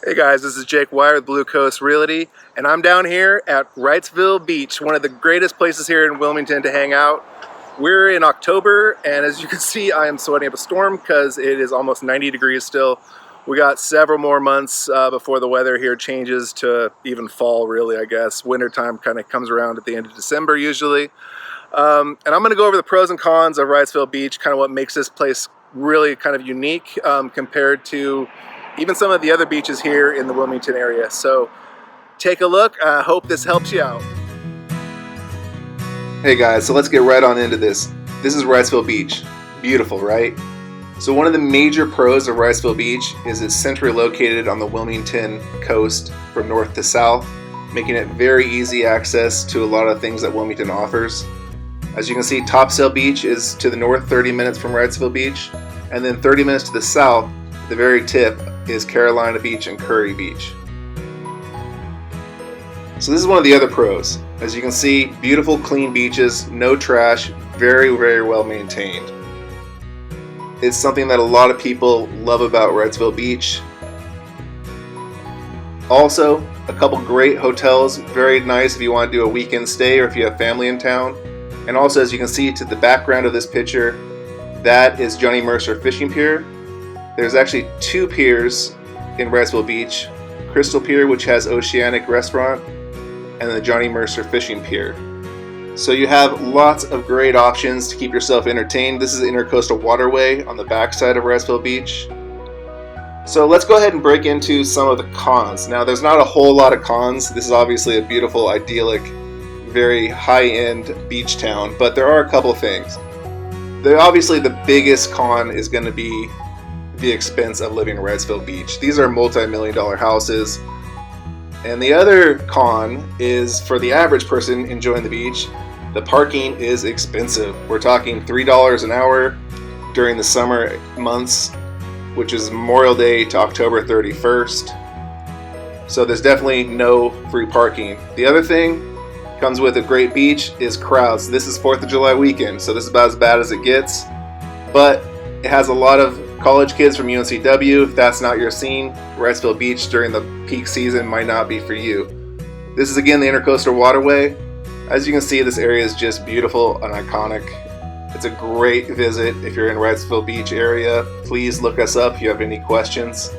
Hey guys, this is Jake Wyer with Blue Coast Realty, and I'm down here at Wrightsville Beach, one of the greatest places here in Wilmington to hang out. We're in October, and as you can see, I am sweating up a storm because it is almost 90 degrees still. We got several more months before the weather here changes to even fall, really, I guess. Wintertime kind of comes around at the end of December usually. And I'm going to go over the pros and cons of Wrightsville Beach, kind of what makes this place really kind of unique compared to even some of the other beaches here in the Wilmington area. So take a look. I hope this helps you out. Hey guys, so let's get right on into this. This is Wrightsville Beach. Beautiful, right? So one of the major pros of Wrightsville Beach is it's centrally located on the Wilmington coast from north to south, making it very easy access to a lot of things that Wilmington offers. As you can see, Topsail Beach is to the north, 30 minutes from Wrightsville Beach, and then 30 minutes to the south, the very tip, is Carolina Beach and Curry Beach. So this is one of the other pros. As you can see, beautiful clean beaches, no trash, very, very well maintained. It's something that a lot of people love about Wrightsville Beach. Also, a couple great hotels, very nice if you want to do a weekend stay or if you have family in town. And also, as you can see to the background of this picture, that is Johnny Mercer Fishing Pier. There's actually two piers in Wrightsville Beach, Crystal Pier, which has Oceanic Restaurant, and the Johnny Mercer Fishing Pier. So you have lots of great options to keep yourself entertained. This is the Intercoastal Waterway on the backside of Wrightsville Beach. So let's go ahead and break into some of the cons. Now there's not a whole lot of cons. This is obviously a beautiful, idyllic, very high-end beach town, but there are a couple things. Obviously the biggest con is going to be the expense of living in Wrightsville Beach. These are multi-million-dollar houses. And the other con is for the average person enjoying the beach, the parking is expensive. We're talking $3 an hour during the summer months, which is Memorial Day to October 31st. So there's definitely no free parking. The other thing comes with a great beach is crowds. This is 4th of July weekend, so this is about as bad as it gets. But it has a lot of college kids from UNCW. If that's not your scene, Wrightsville Beach during the peak season might not be for you. This is again the Intercoastal Waterway. As you can see, this area is just beautiful and iconic. It's a great visit if you're in Wrightsville Beach area. Please look us up if you have any questions.